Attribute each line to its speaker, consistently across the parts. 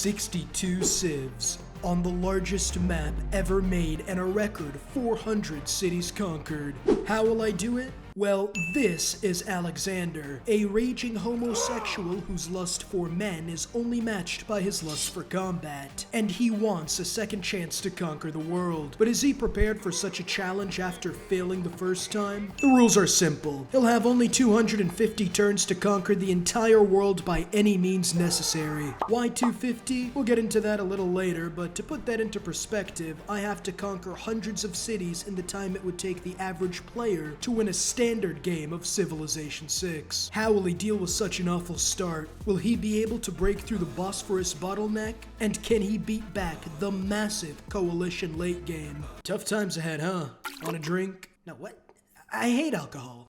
Speaker 1: 62 civs on the largest map ever made and a record 400 cities conquered. How will I do it? Well, this is Alexander, a raging homosexual whose lust for men is only matched by his lust for combat, and he wants a second chance to conquer the world. But is he prepared for such a challenge after failing the first time? The rules are simple. He'll have only 250 turns to conquer the entire world by any means necessary. Why 250? We'll get into that a little later, but to put that into perspective, I have to conquer hundreds of cities in the time it would take the average player to win a standard game of Civilization 6. How will he deal with such an awful start? Will he be able to break through the Bosphorus bottleneck? And can he beat back the massive coalition late game? Tough times ahead, huh? Want a drink? No, what? I hate alcohol.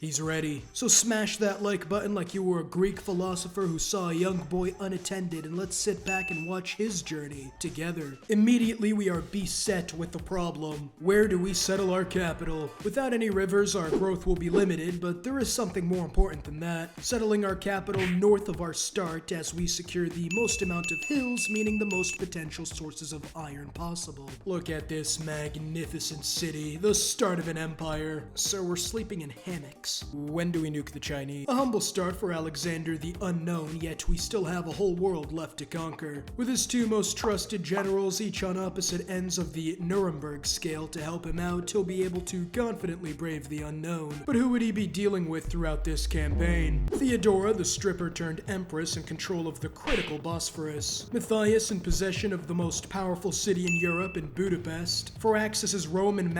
Speaker 1: He's ready. So smash that like button like you were a Greek philosopher who saw a young boy unattended, and let's sit back and watch his journey together. Immediately we are beset with the problem. Where do we settle our capital? Without any rivers, our growth will be limited, but there is something more important than that. Settling our capital north of our start as we secure the most amount of hills, meaning the most potential sources of iron possible. Look at this magnificent city, the start of an empire. So we're sleeping in hammocks. When do we nuke the Chinese? A humble start for Alexander the Unknown, yet we still have a whole world left to conquer. With his two most trusted generals, each on opposite ends of the Nuremberg scale to help him out, he'll be able to confidently brave the unknown. But who would he be dealing with throughout this campaign? Theodora, the stripper turned empress in control of the critical Bosphorus. Matthias in possession of the most powerful city in Europe in Budapest. Faraxis's Roman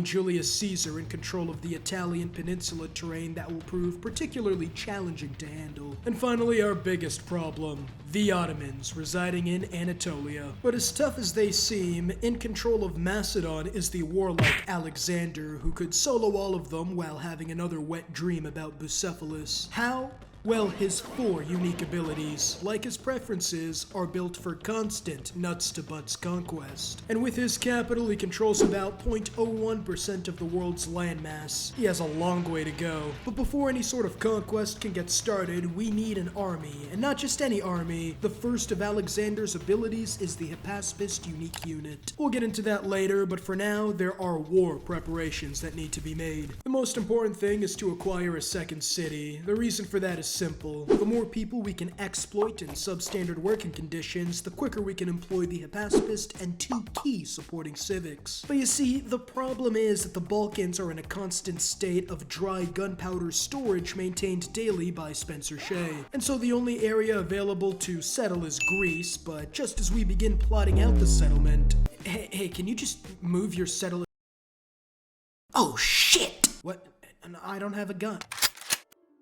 Speaker 1: Julius Caesar in control of the Italian peninsula terrain that will prove particularly challenging to handle. And finally, our biggest problem, the Ottomans residing in Anatolia. But as tough as they seem, in control of Macedon is the warlike Alexander, who could solo all of them while having another wet dream about Bucephalus. How? Well, his 4 unique abilities, like his preferences, are built for constant nuts-to-butts conquest. And with his capital, he controls about 0.01% of the world's landmass. He has a long way to go. But before any sort of conquest can get started, we need an army. And not just any army. The first of Alexander's abilities is the Hypaspist unique unit. We'll get into that later, but for now, there are war preparations that need to be made. The most important thing is to acquire a second city. The reason for that is simple. The more people we can exploit in substandard working conditions, the quicker we can employ the Hypaspist and 2 key supporting civics. But you see, the problem is that the Balkans are in a constant state of dry gunpowder storage maintained daily by Spencer Shea. And so the only area available to settle is Greece, but just as we begin plotting out the settlement... Hey, can you just move your settler? Oh shit! What? I don't have a gun.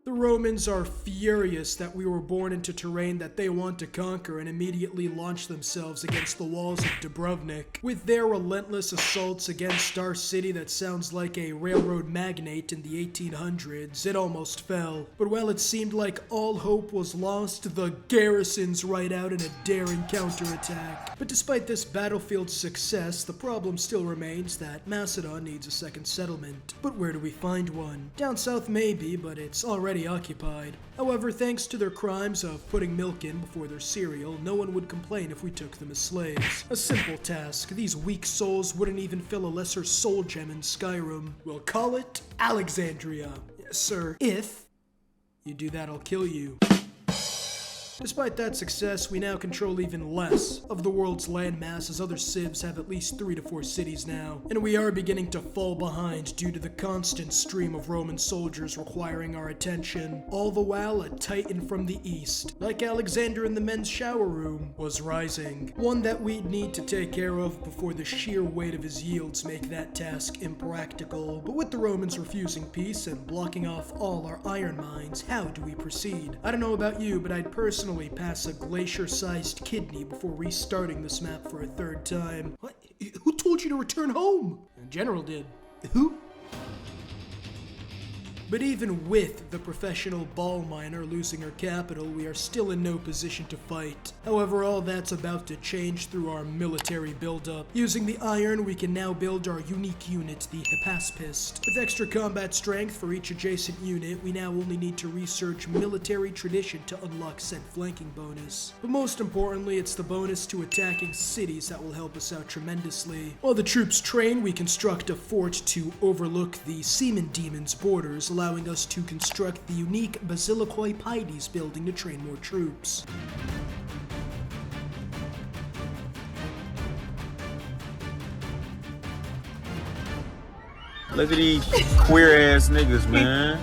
Speaker 1: The Romans are furious that we were born into terrain that they want to conquer and immediately launch themselves against the walls of Dubrovnik. With their relentless assaults against our city that sounds like a railroad magnate in the 1800s, it almost fell. But while it seemed like all hope was lost, the garrisons ride out in a daring counterattack. But despite this battlefield success, the problem still remains that Macedon needs a second settlement. But where do we find one? Down south maybe, but it's already occupied. However, thanks to their crimes of putting milk in before their cereal, no one would complain if we took them as slaves. A simple task. These weak souls wouldn't even fill a lesser soul gem in Skyrim. We'll call it Alexandria. Yes, sir. If you do that, I'll kill you. Despite that success, we now control even less of the world's landmass, as other civs have at least 3 to 4 cities now, and we are beginning to fall behind due to the constant stream of Roman soldiers requiring our attention. All the while, a titan from the east, like Alexander in the men's shower room, was rising. One that we'd need to take care of before the sheer weight of his yields make that task impractical. But with the Romans refusing peace and blocking off all our iron mines, how do we proceed? I don't know about you, but I'd personally pass a glacier-sized kidney before restarting this map for a 3rd time. What? Who told you to return home? The general did. Who? But even with the professional ball miner losing her capital, we are still in no position to fight. However, all that's about to change through our military buildup. Using the iron, we can now build our unique unit, the Hypaspist. With extra combat strength for each adjacent unit, we now only need to research military tradition to unlock said flanking bonus. But most importantly, it's the bonus to attacking cities that will help us out tremendously. While the troops train, we construct a fort to overlook the Seaman Demon's borders, allowing us to construct the unique Basilikoi Paides building to train more troops.
Speaker 2: Look at these queer ass niggas, man.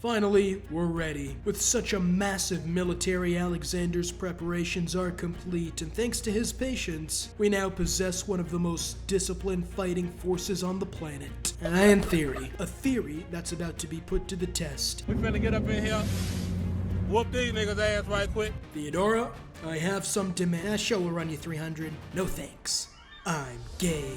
Speaker 1: Finally, we're ready. With such a massive military, Alexander's preparations are complete, and thanks to his patience, we now possess one of the most disciplined fighting forces on the planet. And theory. A theory that's about to be put to the test.
Speaker 3: We finna get up in here, whoop these niggas' ass right quick.
Speaker 1: Theodora, I have some demand. Show will run you 300. No thanks. I'm gay.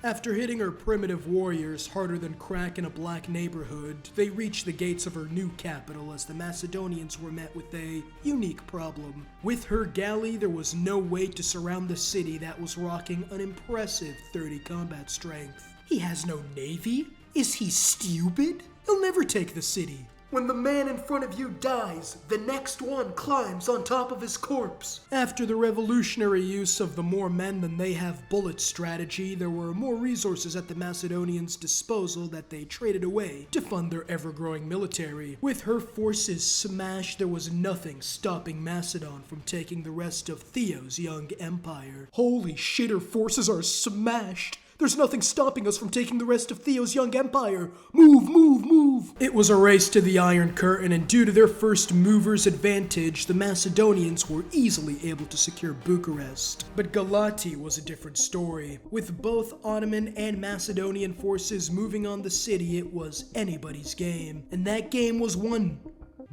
Speaker 1: After hitting her primitive warriors harder than crack in a black neighborhood, they reached the gates of her new capital as the Macedonians were met with a unique problem. With her galley, there was no way to surround the city that was rocking an impressive 30 combat strength. He has no navy? Is he stupid? He'll never take the city. When the man in front of you dies, the next one climbs on top of his corpse. After the revolutionary use of the more men than they have bullets strategy, there were more resources at the Macedonians' disposal that they traded away to fund their ever-growing military. With her forces smashed, there was nothing stopping Macedon from taking the rest of Theo's young empire. Holy shit, her forces are smashed! There's nothing stopping us from taking the rest of Theo's young empire. Move, move, move. It was a race to the Iron Curtain, and due to their first mover's advantage, the Macedonians were easily able to secure Bucharest. But Galati was a different story. With both Ottoman and Macedonian forces moving on the city, it was anybody's game. And that game was won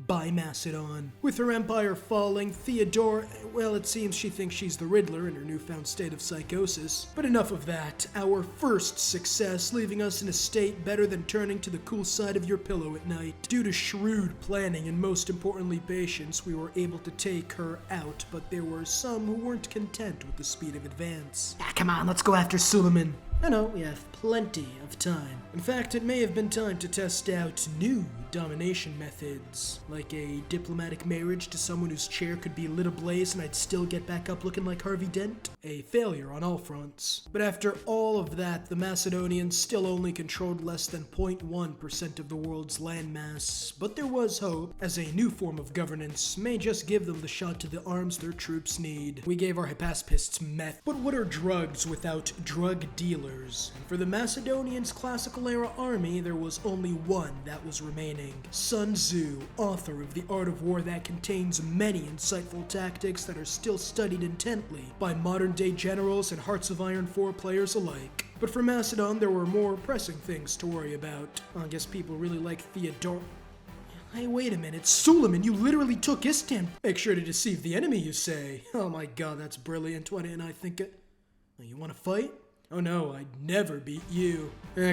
Speaker 1: by Macedon. With her empire falling, Theodora, well, it seems she thinks she's the Riddler in her newfound state of psychosis. But enough of that. Our first success, leaving us in a state better than turning to the cool side of your pillow at night. Due to shrewd planning and most importantly patience, we were able to take her out, but there were some who weren't content with the speed of advance. Come on, let's go after Suleiman. No, we have plenty of time. In fact, it may have been time to test out new domination methods, like a diplomatic marriage to someone whose chair could be lit ablaze and I'd still get back up looking like Harvey Dent. A failure on all fronts. But after all of that, the Macedonians still only controlled less than 0.1% of the world's landmass. But there was hope, as a new form of governance may just give them the shot to the arms their troops need. We gave our Hypaspists meth. But what are drugs without drug dealers? And for the Macedonians' classical era army, there was only one that was remaining. Sun Tzu, author of The Art of War that contains many insightful tactics that are still studied intently by modern-day generals and Hearts of Iron 4 players alike. But for Macedon, there were more pressing things to worry about. I guess people really like Theodora. Hey, wait a minute. Suleiman, you literally took Istanbul. Make sure to deceive the enemy, you say. Oh my god, that's brilliant. Why didn't I think it? You want to fight? Oh no, I'd never beat you.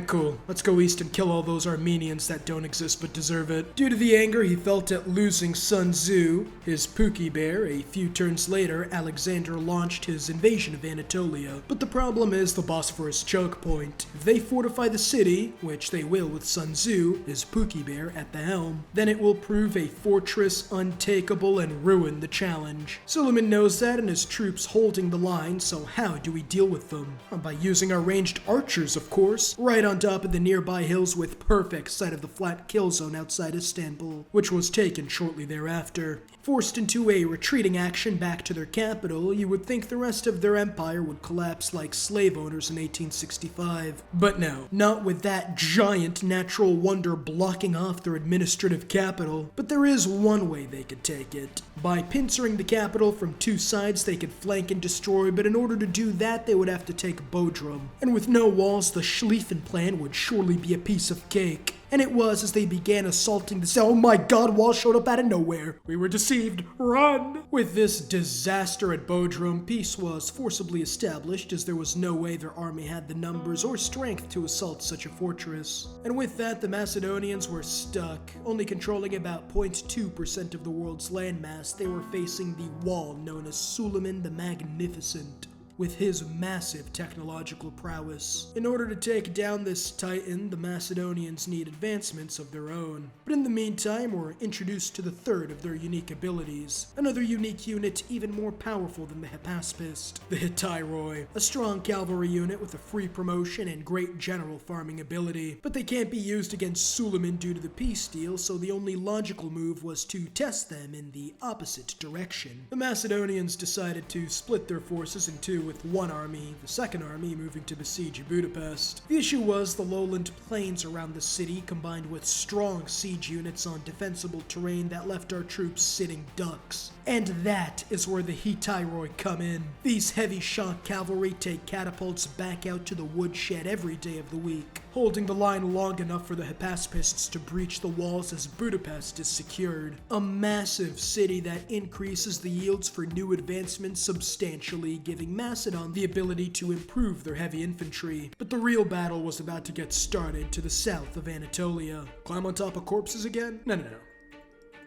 Speaker 1: Cool. Let's go east and kill all those Armenians that don't exist but deserve it. Due to the anger he felt at losing Sun Tzu, his Pookie Bear, a few turns later, Alexander launched his invasion of Anatolia. But the problem is the Bosphorus choke point. If they fortify the city, which they will with Sun Tzu, his Pookie Bear, at the helm, then it will prove a fortress untakeable and ruin the challenge. Suleiman knows that and his troops holding the line, so how do we deal with them? By using our ranged archers, of course, right on top of the nearby hills with perfect sight of the flat kill zone outside Istanbul, which was taken shortly thereafter. Forced into a retreating action back to their capital, you would think the rest of their empire would collapse like slave owners in 1865. But no, not with that giant natural wonder blocking off their administrative capital. But there is one way they could take it. By pincering the capital from two sides, they could flank and destroy, but in order to do that, they would have to take Bodrum Bodrum. And with no walls, the Schlieffen plan would surely be a piece of cake. And it was as they began assaulting the cell. Oh my god, walls showed up out of nowhere. We were deceived. Run! With this disaster at Bodrum, peace was forcibly established as there was no way their army had the numbers or strength to assault such a fortress. And with that, the Macedonians were stuck. Only controlling about 0.2% of the world's landmass, they were facing the wall known as Suleiman the Magnificent, with his massive technological prowess. In order to take down this titan, the Macedonians need advancements of their own. But in the meantime, we're introduced to the third of their unique abilities. Another unique unit even more powerful than the Hypaspist, the Hittyroi, a strong cavalry unit with a free promotion and great general farming ability. But they can't be used against Suleiman due to the peace deal, so the only logical move was to test them in the opposite direction. The Macedonians decided to split their forces in two, with one army, the second army, moving to besiege Budapest. The issue was the lowland plains around the city combined with strong siege units on defensible terrain that left our troops sitting ducks. And that is where the Hittyroi come in. These heavy shock cavalry take catapults back out to the woodshed every day of the week, holding the line long enough for the Hypaspists to breach the walls as Budapest is secured. A massive city that increases the yields for new advancements substantially, giving Macedon the ability to improve their heavy infantry. But the real battle was about to get started to the south of Anatolia. Climb on top of corpses again? No.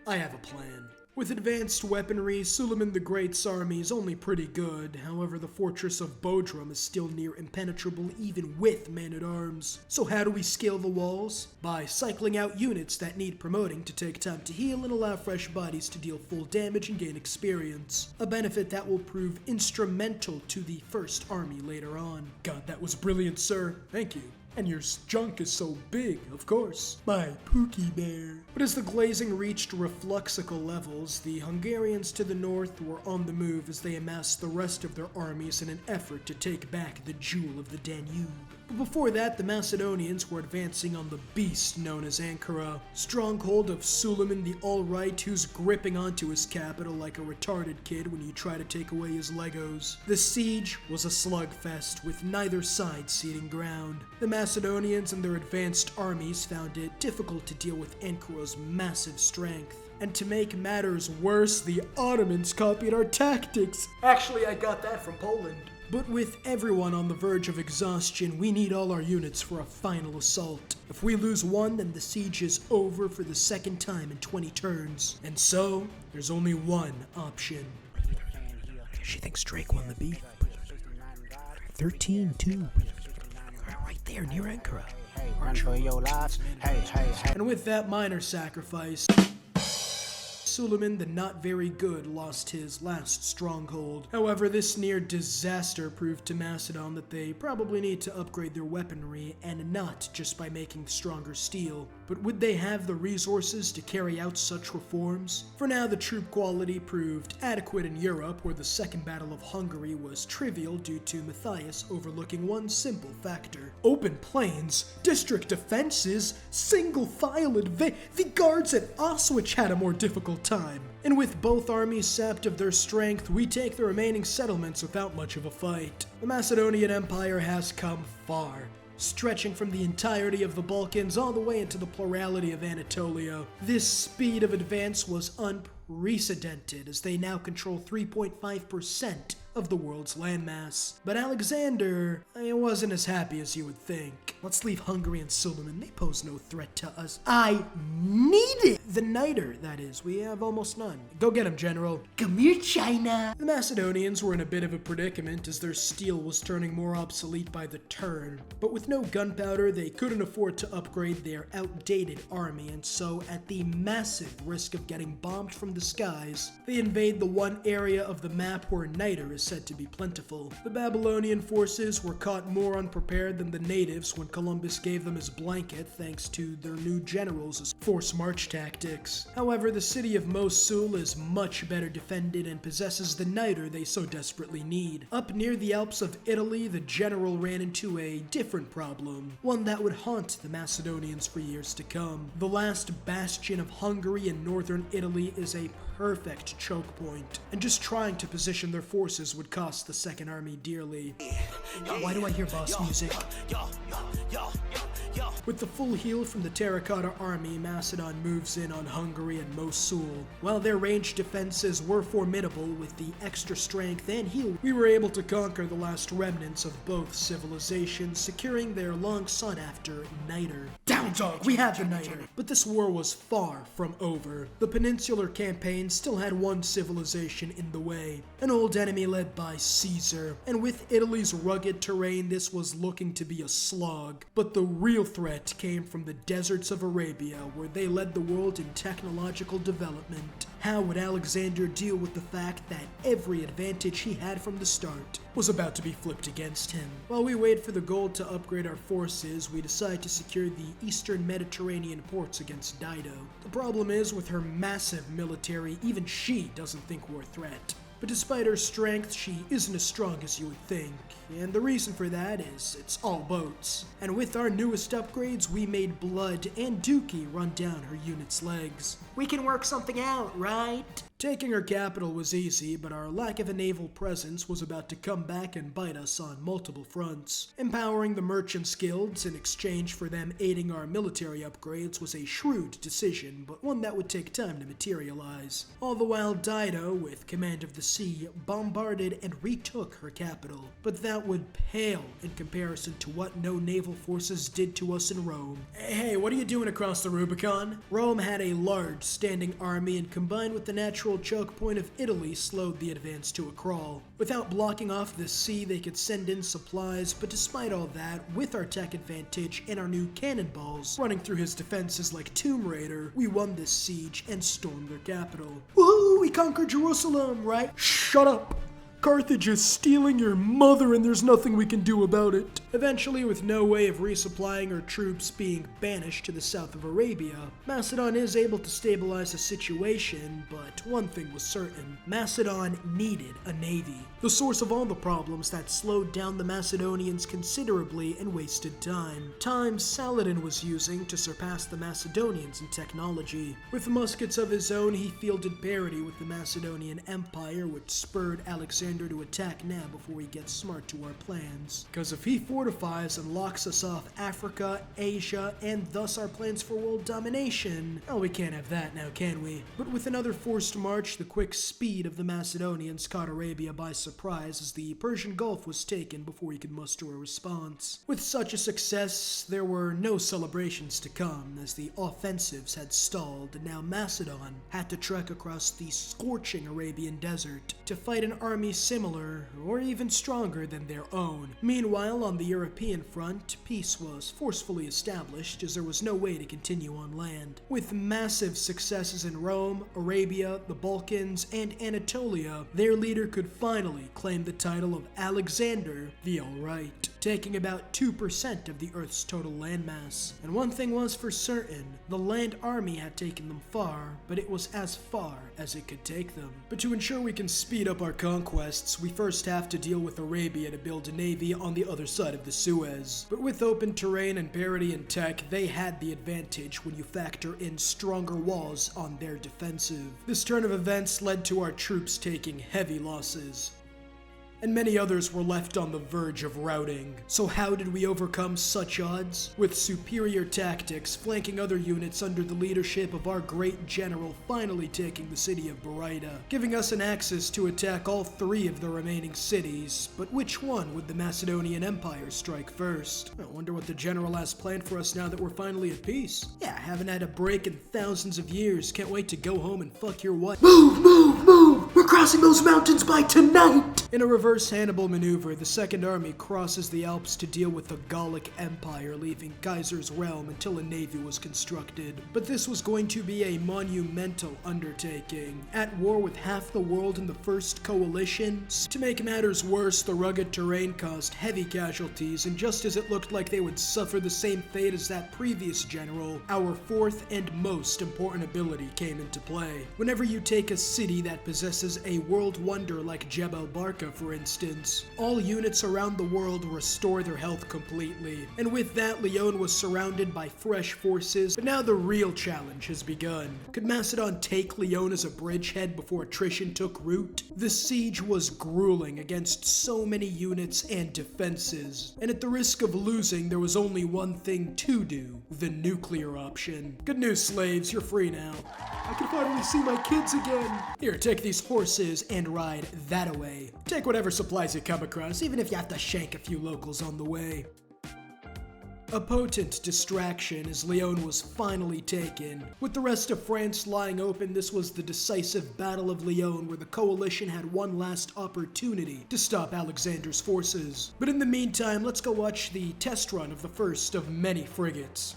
Speaker 1: I have a plan. With advanced weaponry, Suleiman the Great's army is only pretty good. However, the fortress of Bodrum is still near impenetrable even with men-at-arms. So how do we scale the walls? By cycling out units that need promoting to take time to heal and allow fresh bodies to deal full damage and gain experience. A benefit that will prove instrumental to the first army later on. God, that was brilliant, sir. Thank you. And your junk is so big, of course. My Pookie Bear. But as the glazing reached refluxical levels, the Hungarians to the north were on the move as they amassed the rest of their armies in an effort to take back the jewel of the Danube. But before that, the Macedonians were advancing on the beast known as Ankara, stronghold of Suleiman the All-Right, who's gripping onto his capital like a retarded kid when you try to take away his Legos. The siege was a slugfest, with neither side ceding ground. The Macedonians and their advanced armies found it difficult to deal with Ankara's massive strength. And to make matters worse, the Ottomans copied our tactics. Actually, I got that from Poland. But with everyone on the verge of exhaustion, we need all our units for a final assault. If we lose one, then the siege is over for the second time in 20 turns. And so, there's only one option. She thinks Drake won the beef. 13-2. Right there, near Ankara. And with that minor sacrifice, Suleiman the not very good lost his last stronghold. However, this near disaster proved to Macedon that they probably need to upgrade their weaponry, and not just by making stronger steel. But would they have the resources to carry out such reforms? For now, the troop quality proved adequate in Europe, where the Second Battle of Hungary was trivial due to Matthias overlooking one simple factor. Open plains, district defenses, single file advance. The guards at Auschwitz had a more difficult time. And with both armies sapped of their strength, we take the remaining settlements without much of a fight. The Macedonian Empire has come far, stretching from the entirety of the Balkans all the way into the plurality of Anatolia. This speed of advance was unprecedented, as they now control 3.5% of the world's landmass. But Alexander, wasn't as happy as you would think. Let's leave Hungary and Suleiman. They pose no threat to us. I need it! The niter, that is. We have almost none. Go get him, General. Come here, China! The Macedonians were in a bit of a predicament as their steel was turning more obsolete by the turn. But with no gunpowder, they couldn't afford to upgrade their outdated army, and so, at the massive risk of getting bombed from the skies, they invade the one area of the map where niter is said to be plentiful. The Babylonian forces were caught more unprepared than the natives when Columbus gave them his blanket thanks to their new generals' forced march tactics. However, the city of Mosul is much better defended and possesses the niter they so desperately need. Up near the Alps of Italy, the general ran into a different problem, one that would haunt the Macedonians for years to come. The last bastion of Hungary in northern Italy is a perfect choke point, and just trying to position their forces would cost the Second Army dearly. Why do I hear boss music? With the full heal from the Terracotta Army, Macedon moves in on Hungary and Mosul. While their ranged defenses were formidable, with the extra strength and heal, we were able to conquer the last remnants of both civilizations, securing their long-sought-after niter. Down, dog, we have the niter! But this war was far from over. The Peninsular Campaign still had one civilization in the way, an old enemy led by Caesar, and with Italy's rugged terrain, this was looking to be a slog. But the real threat came from the deserts of Arabia, where they led the world in technological development. How would Alexander deal with the fact that every advantage he had from the start was about to be flipped against him? While we wait for the gold to upgrade our forces, we decide to secure the eastern Mediterranean ports against Dido. The problem is, with her massive military, even she doesn't think we're a threat. But despite her strength, she isn't as strong as you would think, and the reason for that is it's all boats. And with our newest upgrades, we made Blood and Dookie run down her unit's legs. We can work something out, right? Taking her capital was easy, but our lack of a naval presence was about to come back and bite us on multiple fronts. Empowering the merchants' guilds in exchange for them aiding our military upgrades was a shrewd decision, but one that would take time to materialize. All the while, Dido, with command of the sea, bombarded and retook her capital. But that would pale in comparison to what no naval forces did to us in Rome. Hey, what are you doing across the Rubicon? Rome had a large standing army, and combined with the natural choke point of Italy, slowed the advance to a crawl. Without blocking off the sea, they could send in supplies, but despite all that, with our tech advantage and our new cannonballs running through his defenses like Tomb Raider, we won this siege and stormed their capital. Woohoo, we conquered Jerusalem, right? Shut up! Carthage is stealing your mother and there's nothing we can do about it. Eventually, with no way of resupplying her troops being banished to the south of Arabia, Macedon is able to stabilize the situation, but one thing was certain: Macedon needed a navy. The source of all the problems that slowed down the Macedonians considerably and wasted time. Time Saladin was using to surpass the Macedonians in technology. With muskets of his own, he fielded parity with the Macedonian Empire, which spurred Alexander to attack now before he gets smart to our plans. Because if he fortifies and locks us off Africa, Asia, and thus our plans for world domination, well, we can't have that now, can we? But with another forced march, the quick speed of the Macedonians caught Arabia by surprise as the Persian Gulf was taken before he could muster a response. With such a success, there were no celebrations to come, as the offensives had stalled, and now Macedon had to trek across the scorching Arabian desert to fight an army similar or even stronger than their own. Meanwhile, on the European front, peace was forcefully established as there was no way to continue on land. With massive successes in Rome, Arabia, the Balkans, and Anatolia, their leader could finally claim the title of Alexander the All-Right, taking about 2% of the Earth's total landmass. And one thing was for certain: the land army had taken them far, but it was as far as it could take them. But to ensure we can speed up our conquests, we first have to deal with Arabia to build a navy on the other side of the Suez. But with open terrain and parity in tech, they had the advantage when you factor in stronger walls on their defensive. This turn of events led to our troops taking heavy losses, and many others were left on the verge of routing. So how did we overcome such odds? With superior tactics, flanking other units under the leadership of our great general finally taking the city of Baryta, giving us an axis to attack all three of the remaining cities. But which one would the Macedonian Empire strike first? I wonder what the general has planned for us now that we're finally at peace. Yeah, haven't had a break in thousands of years. Can't wait to go home and fuck your wife. Move, move, move! We're crossing those mountains by tonight! In a reverse Hannibal maneuver, the Second Army crosses the Alps to deal with the Gallic Empire, leaving Caesar's realm until a navy was constructed. But this was going to be a monumental undertaking. At war with half the world in the first coalition, to make matters worse, the rugged terrain caused heavy casualties, and just as it looked like they would suffer the same fate as that previous general, our fourth and most important ability came into play. Whenever you take a city that possesses versus a world wonder like Jebel Barka, for instance. All units around the world restore their health completely, and with that, Lyon was surrounded by fresh forces, but now the real challenge has begun. Could Macedon take Lyon as a bridgehead before attrition took root? The siege was grueling against so many units and defenses, and at the risk of losing, there was only one thing to do: the nuclear option. Good news, slaves, you're free now. I can finally see my kids again. Here, take these horses and ride that away. Take whatever supplies you come across, even if you have to shank a few locals on the way. A potent distraction as Lyon was finally taken. With the rest of France lying open, this was the decisive Battle of Lyon, where the coalition had one last opportunity to stop Alexander's forces. But in the meantime, let's go watch the test run of the first of many frigates.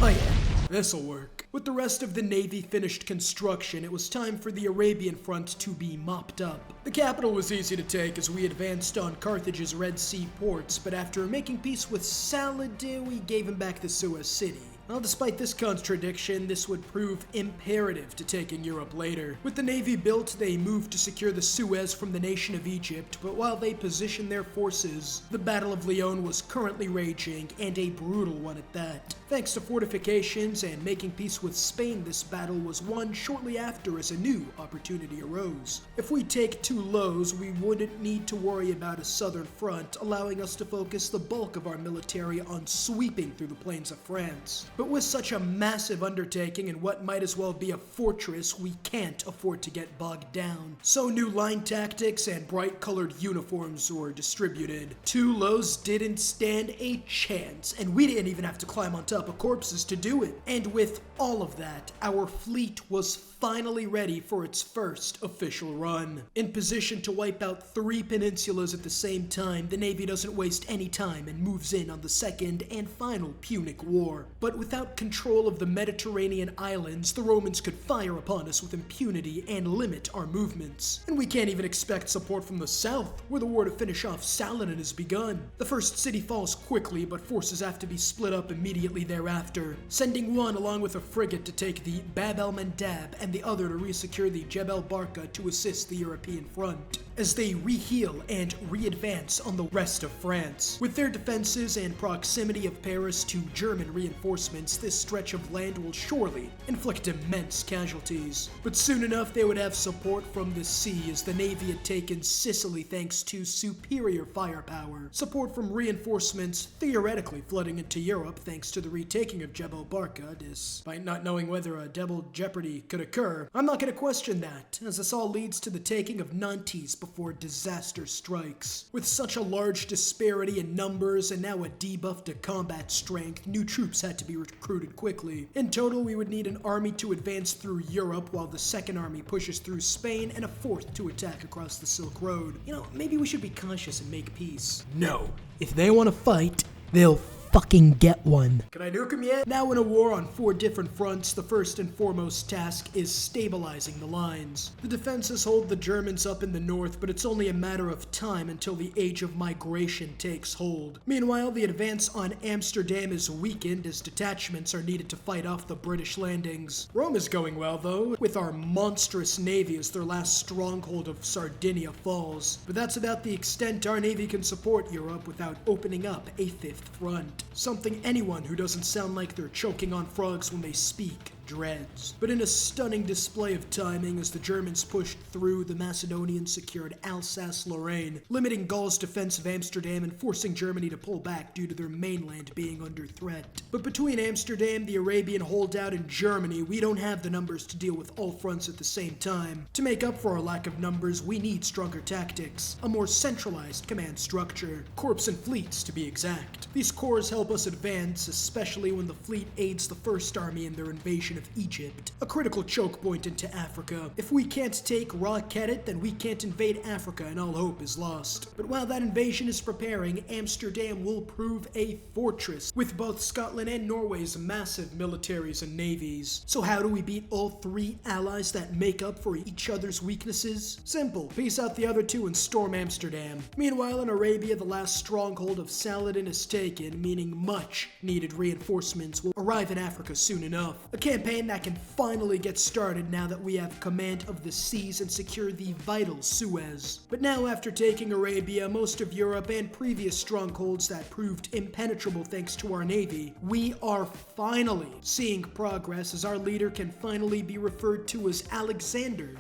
Speaker 1: Oh yeah, this'll work. With the rest of the navy finished construction, it was time for the Arabian front to be mopped up. The capital was easy to take as we advanced on Carthage's Red Sea ports, but after making peace with Saladin, we gave him back the Suez city. Well, despite this contradiction, this would prove imperative to taking Europe later. With the navy built, they moved to secure the Suez from the nation of Egypt, but while they positioned their forces, the Battle of Lyon was currently raging, and a brutal one at that. Thanks to fortifications and making peace with Spain, this battle was won shortly after as a new opportunity arose. If we take Toulouse, we wouldn't need to worry about a southern front, allowing us to focus the bulk of our military on sweeping through the plains of France. But with such a massive undertaking in what might as well be a fortress, we can't afford to get bogged down. So new line tactics and bright-colored uniforms were distributed. Toulouse didn't stand a chance, and we didn't even have to climb on top of corpses to do it. And with all of that, our fleet was finally ready for its first official run. In position to wipe out 3 peninsulas at the same time, the Navy doesn't waste any time and moves in on the second and final Punic War. But without control of the Mediterranean islands, the Romans could fire upon us with impunity and limit our movements. And we can't even expect support from the south, where the war to finish off Saladin has begun. The first city falls quickly, but forces have to be split up immediately thereafter, sending one along with a frigate to take the Bab el-Mandab and the other to resecure the Jebel Barka to assist the European front, as they reheal and re-advance on the rest of France. With their defenses and proximity of Paris to German reinforcements, this stretch of land will surely inflict immense casualties. But soon enough, they would have support from the sea, as the Navy had taken Sicily thanks to superior firepower. Support from reinforcements theoretically flooding into Europe thanks to the retaking of Jebel Barka, despite not knowing whether a double jeopardy could occur. I'm not going to question that, as this all leads to the taking of Nantes before disaster strikes. With such a large disparity in numbers and now a debuff to combat strength, new troops had to be recruited quickly. In total, we would need an army to advance through Europe while the second army pushes through Spain and a fourth to attack across the Silk Road. You know, maybe we should be cautious and make peace. No. If they want to fight, they'll fucking get one. Can I nuke him yet? Now in a war on 4 different fronts, the first and foremost task is stabilizing the lines. The defenses hold the Germans up in the north, but it's only a matter of time until the age of migration takes hold. Meanwhile, the advance on Amsterdam is weakened as detachments are needed to fight off the British landings. Rome is going well though, with our monstrous navy as their last stronghold of Sardinia falls. But that's about the extent our navy can support Europe without opening up a 5th front. Something anyone who doesn't sound like they're choking on frogs when they speak dreads. But in a stunning display of timing, as the Germans pushed through, the Macedonians secured Alsace-Lorraine, limiting Gaul's defense of Amsterdam and forcing Germany to pull back due to their mainland being under threat. But between Amsterdam, the Arabian holdout, and Germany, we don't have the numbers to deal with all fronts at the same time. To make up for our lack of numbers, we need stronger tactics, a more centralized command structure, corps and fleets to be exact. These corps help us advance, especially when the fleet aids the First Army in their invasion of Egypt, a critical choke point into Africa. If we can't take Ra-Kedet, then we can't invade Africa and all hope is lost. But while that invasion is preparing, Amsterdam will prove a fortress, with both Scotland and Norway's massive militaries and navies. So how do we beat all 3 allies that make up for each other's weaknesses? Simple, peace out the other 2 and storm Amsterdam. Meanwhile, in Arabia, the last stronghold of Saladin is taken, meaning much needed reinforcements will arrive in Africa soon enough. A campaign campaign that can finally get started now that we have command of the seas and secure the vital Suez. But now, after taking Arabia, most of Europe, and previous strongholds that proved impenetrable thanks to our navy, we are finally seeing progress as our leader can finally be referred to as Alexander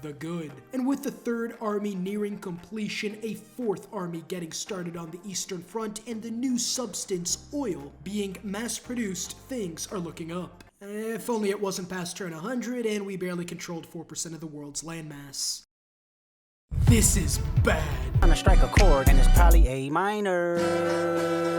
Speaker 1: the Good. And with the Third Army nearing completion, a Fourth Army getting started on the Eastern Front, and the new substance, oil, being mass-produced, things are looking up. If only it wasn't past turn 100 and we barely controlled 4% of the world's landmass. This is bad.
Speaker 4: I'm gonna strike a chord, and it's probably A minor.